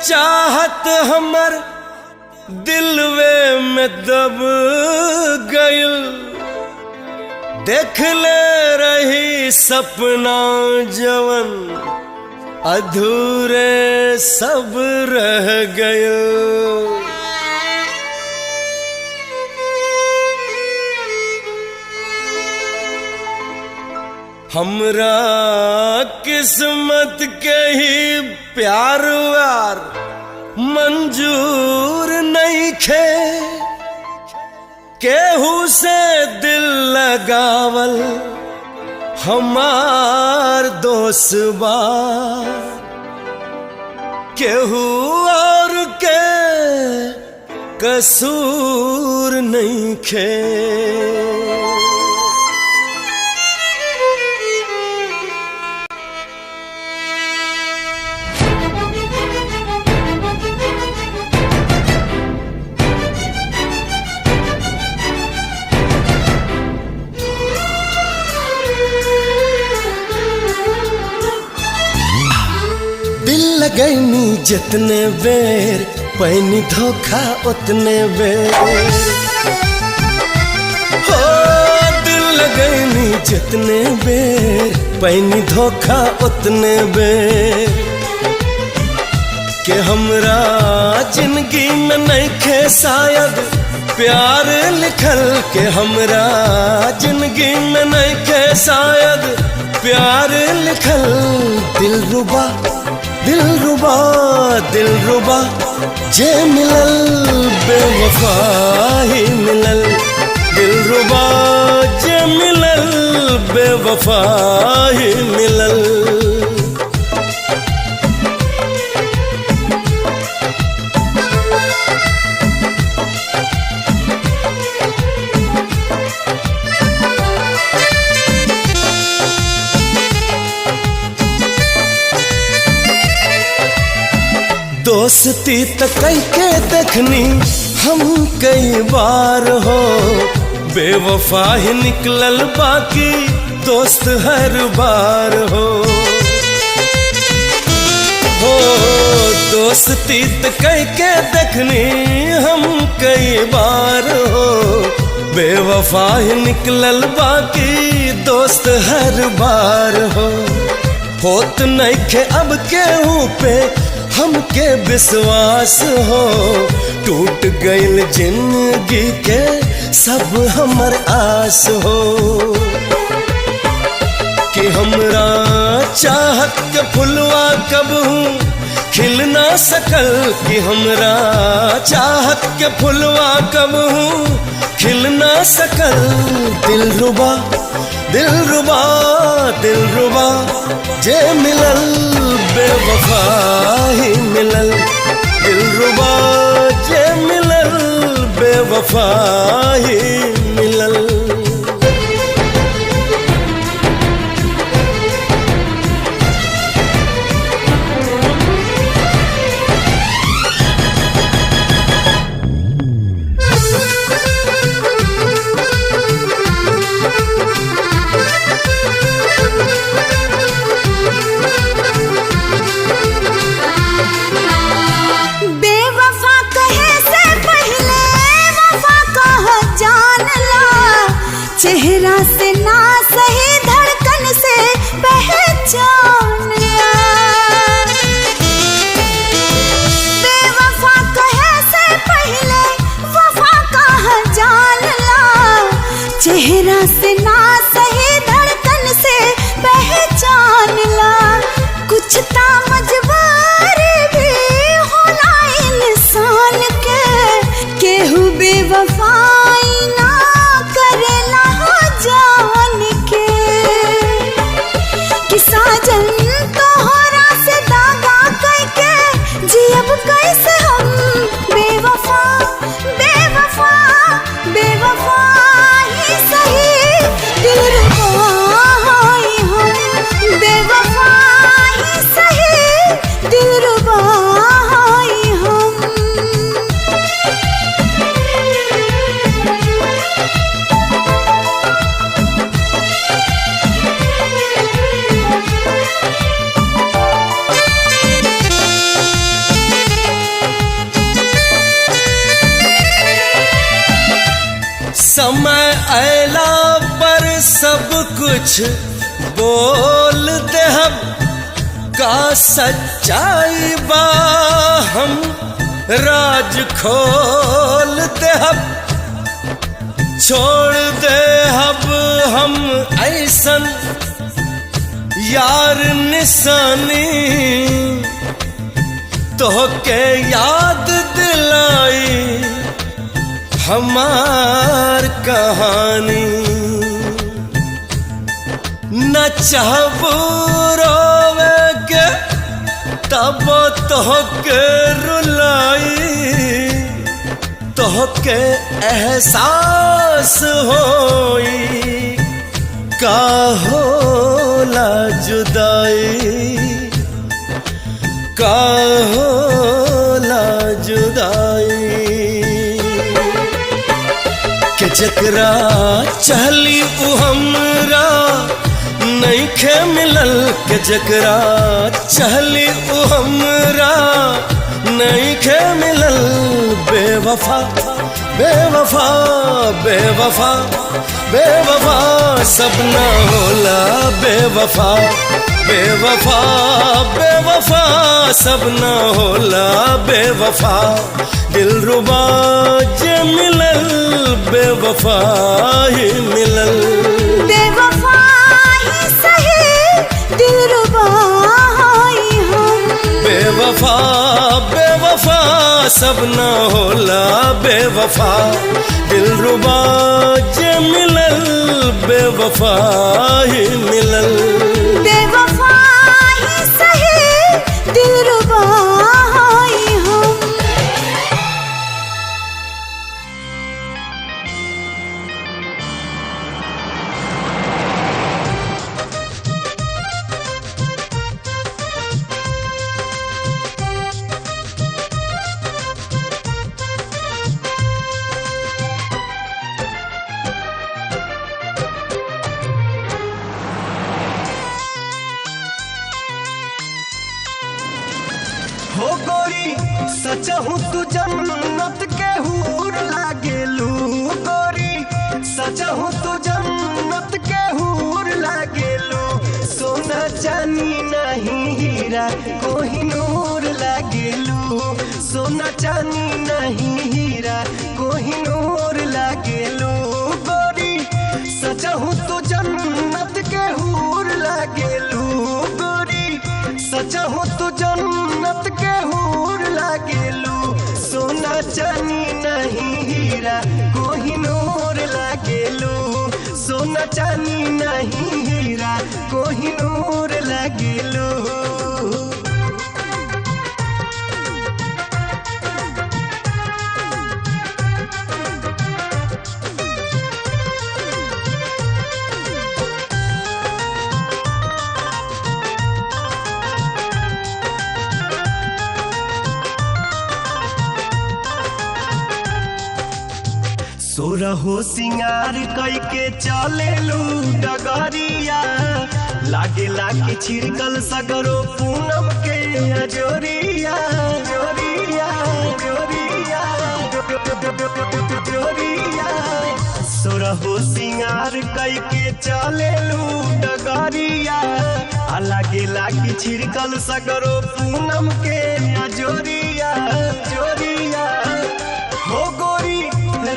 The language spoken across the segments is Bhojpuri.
चाहत हमर दिलवे में दब गइल। देख ले रही सपना जवन अधूरे सब रह गए। हमरा किस्मत के ही प्यार व्यार मंजूर नहीं खे। केहू से दिल लगावल हमार दोस्त बा। केहू और के कसूर नहीं खे। लगैनी जितने बेर पैनी धोखा उतने बेर। हो दिल लगैनी जितने बेर पैनी धोखा उतने बेर। के हमरा जिंदगी में नहीं खे शायद प्यार लिखल। के हमरा जिंदगी में नहीं खे शायद प्यार लिखल। दिलरुबा दिलरुबा दिलरुबा जे मिलल बेवफा ही मिलल। दिलरुबा जे मिलल बेवफा ही मिलल। दोस्ती तो कई के देखनी हम कई बार हो। बेवफा ही निकलल बाकी दोस्त हर बार हो। दोस्ती तो कई के देखनी हम कई बार हो। बेवफा ही निकलल बाकी दोस्त हर बार हो। होत नहीं खे अब केहू पे हमके विश्वास हो। टूट गइल जिंदगी के सब हमर आस हो। कि हमरा चाहत के फुलवा कब हूँ खिल ना सकल। कि हमरा चाहत के फुलवा कब हूँ खिल ना सकल। दिलरुबा दिलरुबा दिलरुबा जे मिलल बेवफा ही मिलल। दिलरुबा जे मिलल बेवफा ही मिलल। चेहरा से ना सही धड़कन से पहचान लिया। बेवफा कहे से पहले वफा कहाँ जान ला। चेहरा से ना सही धड़कन से पहचान ला। कुछ ता मजबूरी भी होला इंसान के। केहू बेवफाई ना करेला जान के। कि साजन तोहरा से दागा करके जियब कैसे हम। बेवफा बेवफा बेवफा ही सही दिलरुबा ही हम। बेवफा ही सही समय अयला पर सब कुछ बोल दे हम का सच्चाई बा हम राज खोल दे हम छोड़ दे अब हम ऐसन यार निशानी तो के याद दिलाई हमार कहानी न चाहबू रोवे के तब तो के रुलाई तो के एहसास होई का होला जुदाई का होला जुदाई के जकरा चहली उ हमरा नइखे मिलल के जकरा चहली उ हमरा नइखे मिलल बेवफा बेवफा बेवफा बेवफा सब न होला बेवफा बेवफा बेवफा सब न होला बेवफा दिलरुबा जे मिलल बेवफा ही मिलल बेवफा ही सही दिलरुबा ही हम बेवफा बेवफा सब न होला बेवफा दिलरुबा जे मिलल बेवफा ही मिलल बेवफा ही सही दिलरुबा ही हम हो गोरी सचहु तू जन्नत के हूर लागेलू गोरी सचहु तू जन्नत के हूर लागेलू सोना चांदी नहीं हीरा कोहिनूर लागेलू सोना चांदी नहीं हीरा कोहिनूर लागेलू गोरी सचहु तू जन्नत के हूर लागेलू गोरी सचहु तू जन्नत के हूर लागेलू सोना चांदी नहीं हीरा कोहिनूर लागेलू सोना चांदी नहीं हीरा कोहिनूर लागेलू सोरहो सिंगार कई के चलेलू डगरिया लागे लागे छिड़कल सगरो पूनम के अजोरिया जोरिया जोरिया जोरिया सोरहो सिंगार कई के चलेलू डगरिया लागे लागे छिड़कल सगरो पूनम के अजोरिया जोरिया हो गोरी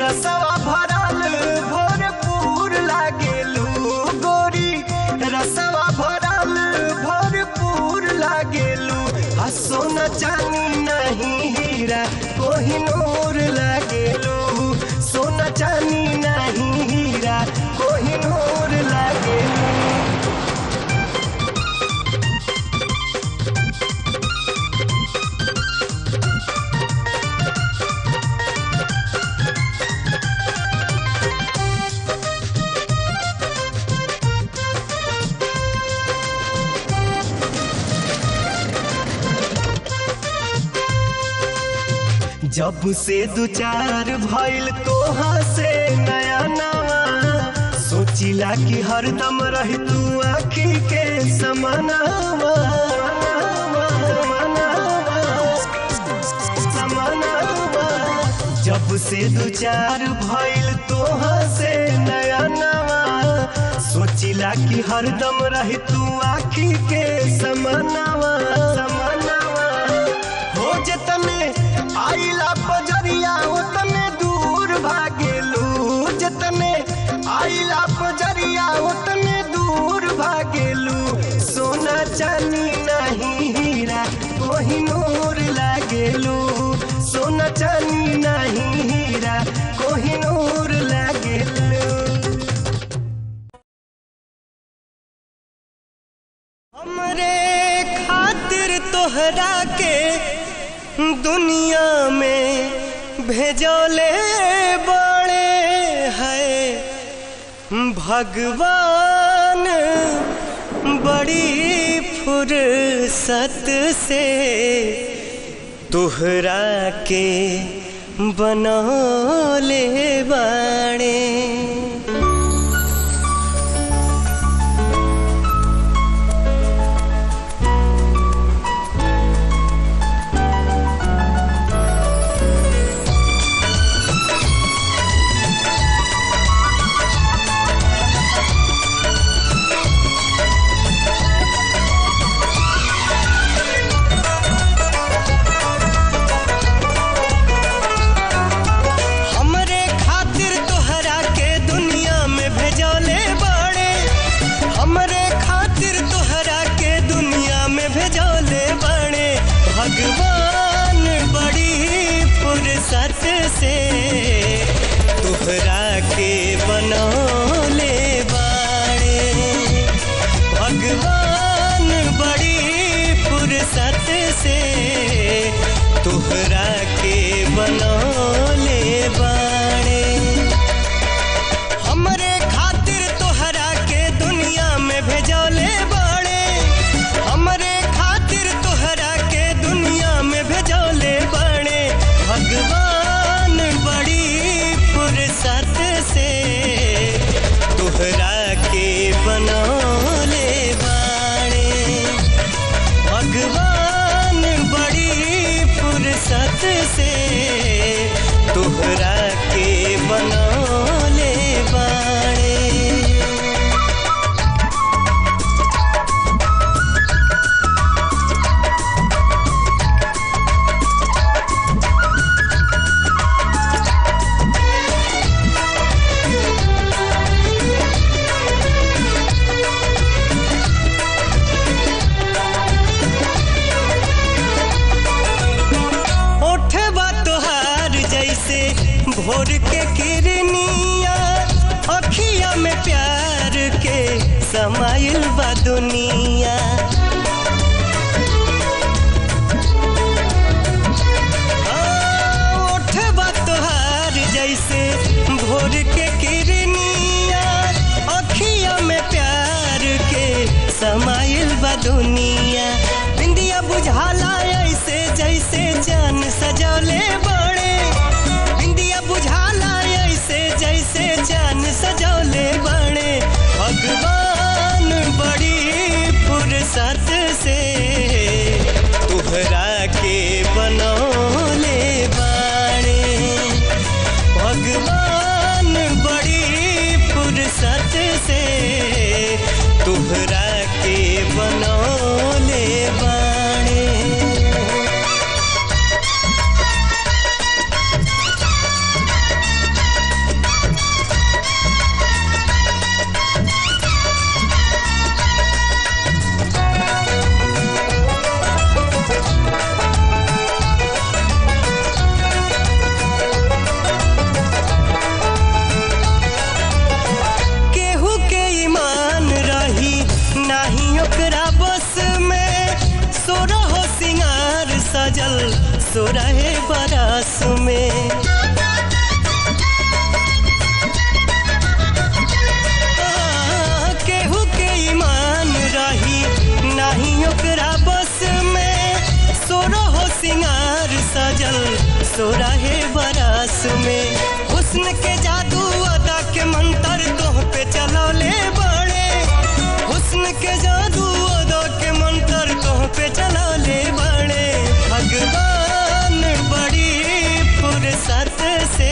रसवा भरल भरपूर लागेलू गोरी रसवा भरल भरपूर लागेलू आ सोना चांदी नहीं हीरा कोहिनूर लागेलू सोना चांदी नहीं हीरा कोहिनूर लागेलू जब से दो चार भइल तोहा से नया नवा सोचिला कि हरदम रही तू आँखी के समानावा समानावा जब कब से दो चार भइल तोहा से नया नवा सोचिला कि हरदम रही तू आखी के समानावा समानावा हो जतने आइला पजरिया उतने दूर भागेलू जतने आइला पजरिया उतने दूर भागेलू सोना चांदी नहीं हीरा कोहिनूर लागेलू सोना चांदी नहीं हीरा कोहिनूर लागेलू। हमरे खातिर तोहरा के दुनिया में भेजोले बड़े है भगवान बड़ी फुर्सत से तोहरा के बनौले बाड़े। भगवान बड़ी फुर्सत से तोहरा के बनौले बाड़े भगवान बड़ी फुर्सत से तोहरा के बनौले बाड़े। हमरे खातिर तोहरा के दुनिया में भेजौले बाड़े हमरे खातिर तोहरा के दुनिया में भेजौले बाड़े भगवान बड़ी फुर्सत से तोहरा के बनौले बाड़े भगवान बड़ी फुर्सत से तोहरा के बनौले बाड़े। भोर के किरनिया अखिया में प्यार के समाइल बा दुनिया उठबा तोहार जैसे भोर के किरनिया अखिया में प्यार के समाइल बा दुनिया बिंदिया बुझाला ऐसे जैसे जान सजौले बड़े बुझाला ऐसे जैसे जान सजौले बड़े भगवान बड़ी फुर्सत से तोहरा के बनौले बाड़े भगवान बड़ी फुर्सत से तोहरा के बनौले बाड़े। सजल सोरहे बरस में केहू के ईमान रही नहीं ओकरा बस में सोरहो सिंगार सजल सोरहे बरस में हुस्न के जादू अदा के मंत्र तोह पे चलौले बड़े हुस्न के जादू अदा के मंत्र तोह पे चलौले बड़े भगवान बड़ी फुर्सत से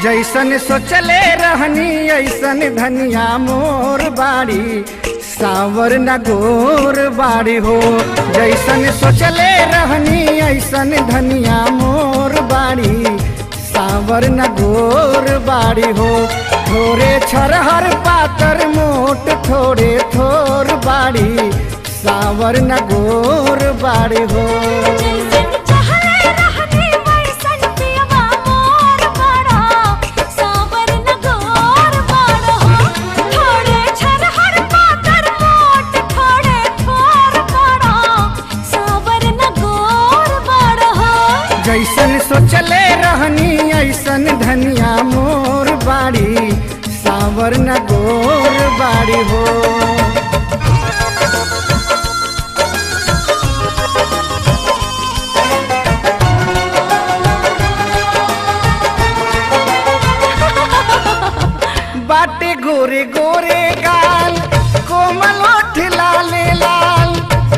जैसन सोचले रहनी ऐसन धनिया मोर बाड़ी सावर न गोर बाड़ी हो। जैसन सोचले रहनी ऐसन धनिया मोर बाड़ी सावर न गोर बाड़ी हो। थोड़े छरहर पातर मोट थोड़े थोर बाड़ी सावर न गोर बाड़ी हो। जैसन सोचले रहनी ऐसन धनिया मोर बाड़ी सावर न गोर बाड़ी हो। बाटे गोरे गोरे गाल कोमल ओठ लाले लाल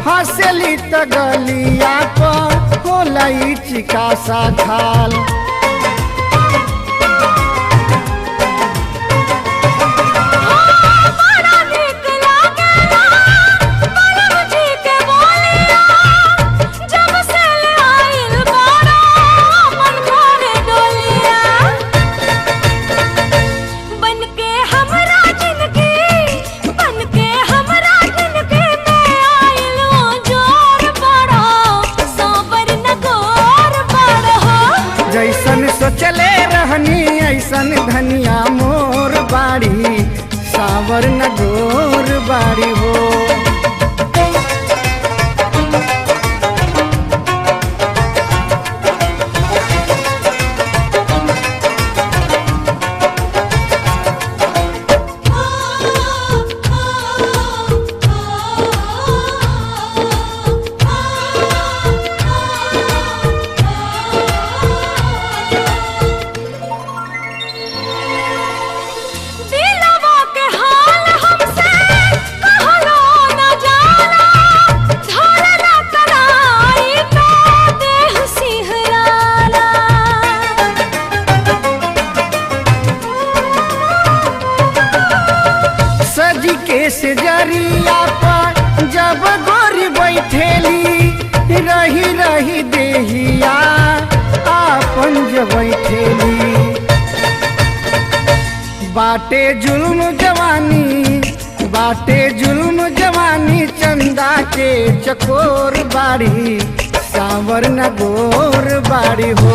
हंसली त गलिया पर होला चिका सा खाल। जैसन सोचले रहनी ऐसन धनिया मोर बाड़ी सावर न गोर बाड़ी हो। से जरिया पर जब गोरी बैठेली रही रही देहिया आपन जब बैठेली। बाटे जुल्म जवानी चंदा के चकोर बाड़ी सावर न गोर बाड़ी हो।